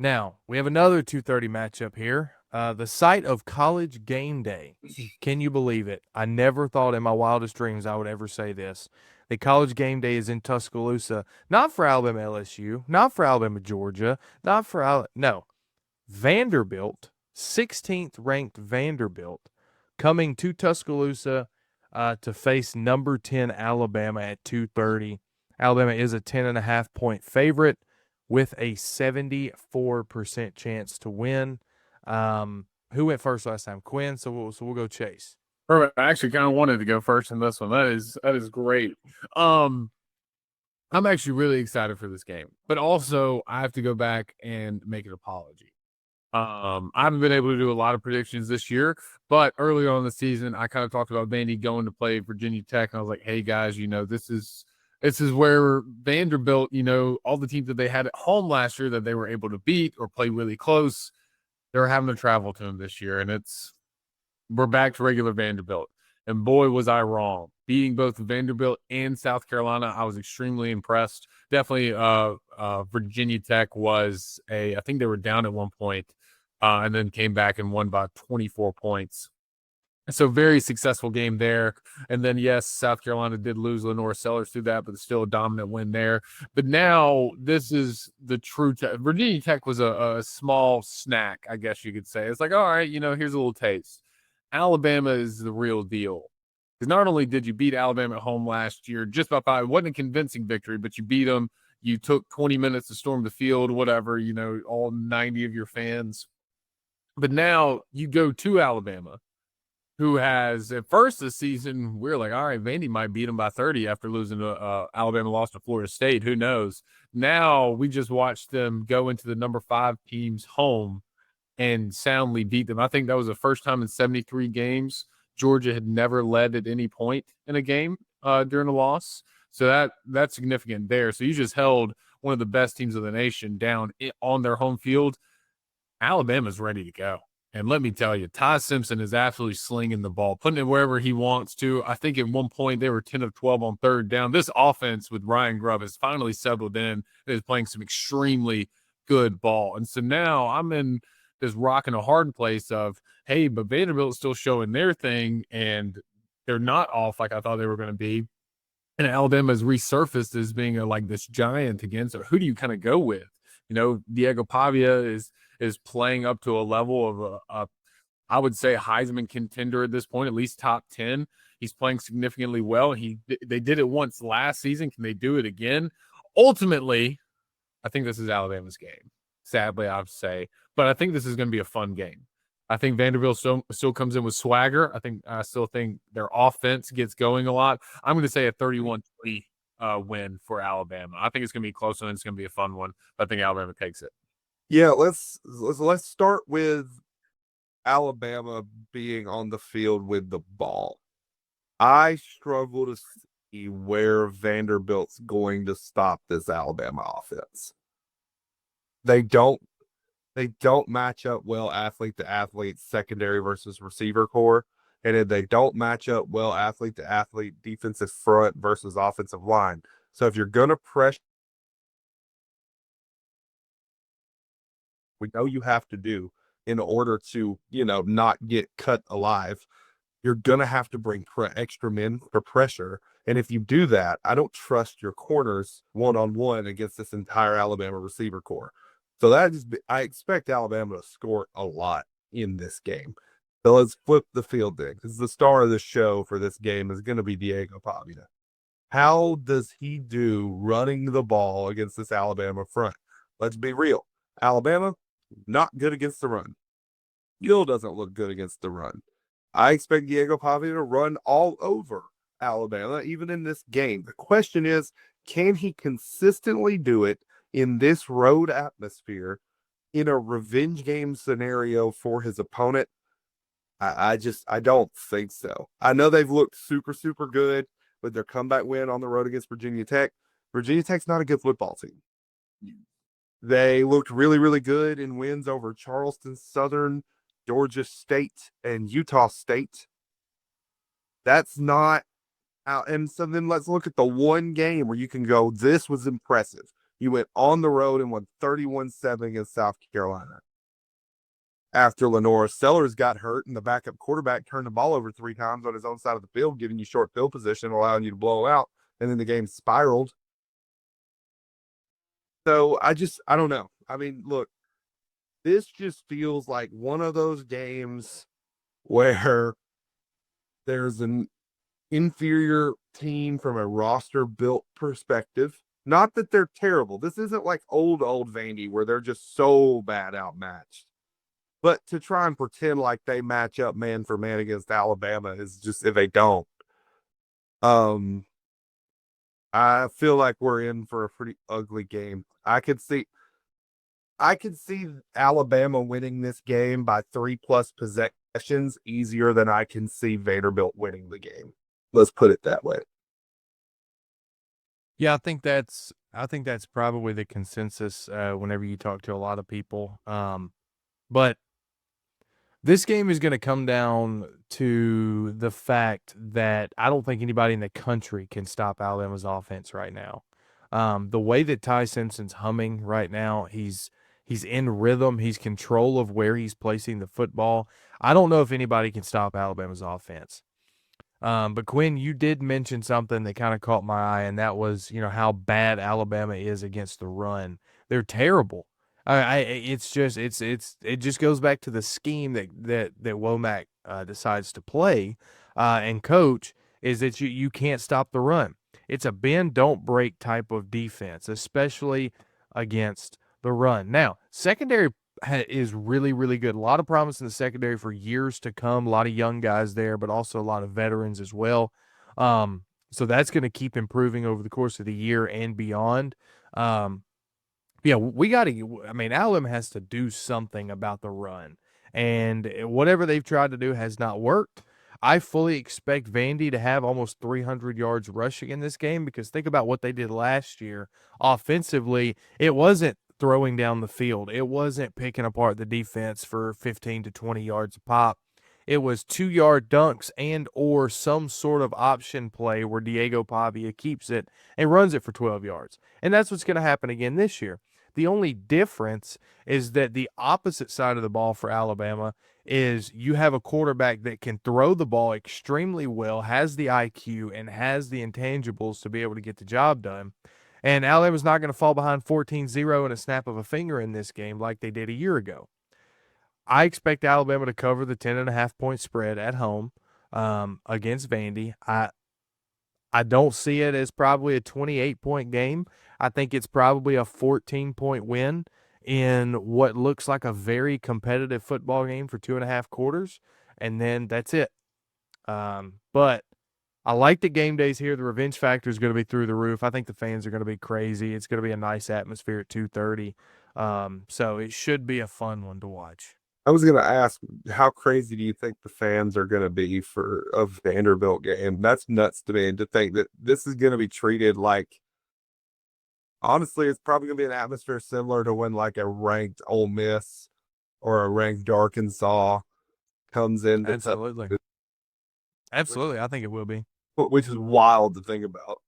Now, we have another 2:30 matchup here. The site of College Game Day. Can you believe it? I never thought in my wildest dreams I would ever say this. The College Game Day is in Tuscaloosa, not for Alabama LSU, not for Alabama Georgia, not for no, Vanderbilt, 16th ranked Vanderbilt, coming to Tuscaloosa to face number 10 Alabama at 2:30. Alabama is a 10.5 point favorite with a 74% chance to win. Who went first last time? Quinn. So we'll go Chase. Perfect. I actually kind of wanted to go first in this one. That is great. Um, I'm actually really excited for this game, but also I have to go back and make an apology. I haven't been able to do a lot of predictions this year, but early on in the season, I kind of talked about Vandy going to play Virginia Tech, and I was like, "Hey guys, this is where Vanderbilt, all the teams that they had at home last year that they were able to beat or play really close, they're having to travel to them this year, and we're back to regular Vanderbilt." And boy, was I wrong. Beating both Vanderbilt and South Carolina, I was extremely impressed. Definitely, Virginia Tech I think they were down at one point, and then came back and won by 24 points. So very successful game there. And then, yes, South Carolina did lose Lenore Sellers through that, but still a dominant win there. But now this is the true Virginia Tech was a small snack, I guess you could say. It's like, all right, here's a little taste. Alabama is the real deal. Because not only did you beat Alabama at home last year, just by 5, it wasn't a convincing victory, but you beat them. You took 20 minutes to storm the field, whatever, all 90 of your fans. But now you go to Alabama, who has at first this season, we're like, all right, Vandy might beat them by 30 after losing to Alabama lost to Florida State. Who knows? Now we just watched them go into the number 5 team's home and soundly beat them. I think that was the first time in 73 games Georgia had never led at any point in a game during a loss. So that's significant there. So you just held one of the best teams of the nation down on their home field. Alabama's ready to go. And let me tell you, Ty Simpson is absolutely slinging the ball, putting it wherever he wants to. I think at one point they were 10 of 12 on third down. This offense with Ryan Grubb has finally settled in and is playing some extremely good ball. And so now I'm in this rock and a hard place of, hey, but Vanderbilt's still showing their thing, and they're not off like I thought they were going to be. And Alabama's resurfaced as being like this giant again. So who do you kind of go with? Diego Pavia is playing up to a level of I would say Heisman contender at this point, at least top 10. He's playing significantly well. They did it once last season. Can they do it again? Ultimately, I think this is Alabama's game. Sadly, I have to say, but I think this is going to be a fun game. I think Vanderbilt still comes in with swagger. I still think their offense gets going a lot. I'm going to say a 31-20 win for Alabama. I think it's going to be close and it's going to be a fun one. But I think Alabama takes it. Yeah, let's start with Alabama being on the field with the ball. I struggle to see where Vanderbilt's going to stop this Alabama offense. They don't match up well athlete to athlete, secondary versus receiver core, and they don't match up well athlete to athlete, defensive front versus offensive line. So if you're gonna pressure, we know you have to do in order to not get cut alive, you're gonna have to bring extra men for pressure. And if you do that, I don't trust your corners one-on-one against this entire Alabama receiver core. So I expect Alabama to score a lot in this game. So let's flip the field then, because the star of the show for this game is going to be Diego Pavia. How does he do running the ball against this Alabama front? Let's be real. Alabama, not good against the run. Gill doesn't look good against the run. I expect Diego Pavia to run all over Alabama, even in this game. The question is, can he consistently do it in this road atmosphere in a revenge game scenario for his opponent? I don't think so. I know they've looked super, super good with their comeback win on the road against Virginia Tech. Virginia Tech's not a good football team. They looked really, really good in wins over Charleston Southern, Georgia State, and Utah State. That's not out. And so then let's look at the one game where you can go, this was impressive. You went on the road and won 31-7 against South Carolina. After Lenora Sellers got hurt and the backup quarterback turned the ball over 3 times on his own side of the field, giving you short field position, allowing you to blow out, and then the game spiraled. So I don't know. I mean, look, this just feels like one of those games where there's an inferior team from a roster built perspective. Not that they're terrible. This isn't like old Vandy where they're just so bad outmatched. But to try and pretend like they match up man for man against Alabama is just if they don't. I feel like we're in for a pretty ugly game. I could see Alabama winning this game by 3+ possessions easier than I can see Vanderbilt winning the game. Let's put it that way. Yeah, I think that's probably the consensus whenever you talk to a lot of people. But this game is going to come down to the fact that I don't think anybody in the country can stop Alabama's offense right now. The way that Ty Simpson's humming right now, he's in rhythm. He's control of where he's placing the football. I don't know if anybody can stop Alabama's offense. But Quinn, you did mention something that kind of caught my eye, and that was, how bad Alabama is against the run. They're terrible. It's just, it just goes back to the scheme that Womack decides to play, and coach is that you can't stop the run. It's a bend, don't break type of defense, especially against the run. Now, secondary is really, really good. A lot of promise in the secondary for years to come. A lot of young guys there, but also a lot of veterans as well. So that's going to keep improving over the course of the year and beyond. Yeah, we got to. I mean, Alabama has to do something about the run, and whatever they've tried to do has not worked. I fully expect Vandy to have almost 300 yards rushing in this game because think about what they did last year offensively. It wasn't throwing down the field. It wasn't picking apart the defense for 15 to 20 yards a pop. It was 2-yard dunks and or some sort of option play where Diego Pavia keeps it and runs it for 12 yards. And that's what's going to happen again this year. The only difference is that the opposite side of the ball for Alabama is you have a quarterback that can throw the ball extremely well, has the IQ, and has the intangibles to be able to get the job done. And Alabama's not going to fall behind 14-0 in a snap of a finger in this game like they did a year ago. I expect Alabama to cover the 10.5-point spread at home against Vandy. I don't see it as probably a 28-point game. I think it's probably a 14-point win in what looks like a very competitive football game for 2.5 quarters, and then that's it. But I like the game days here. The revenge factor is going to be through the roof. I think the fans are going to be crazy. It's going to be a nice atmosphere at 2:30. So it should be a fun one to watch. I was going to ask, how crazy do you think the fans are going to be for a Vanderbilt game? That's nuts to me. And to think that this is going to be treated like, honestly, it's probably going to be an atmosphere similar to when like a ranked Ole Miss or a ranked Arkansas comes in. Absolutely. Absolutely. I think it will be. Which is wild to think about.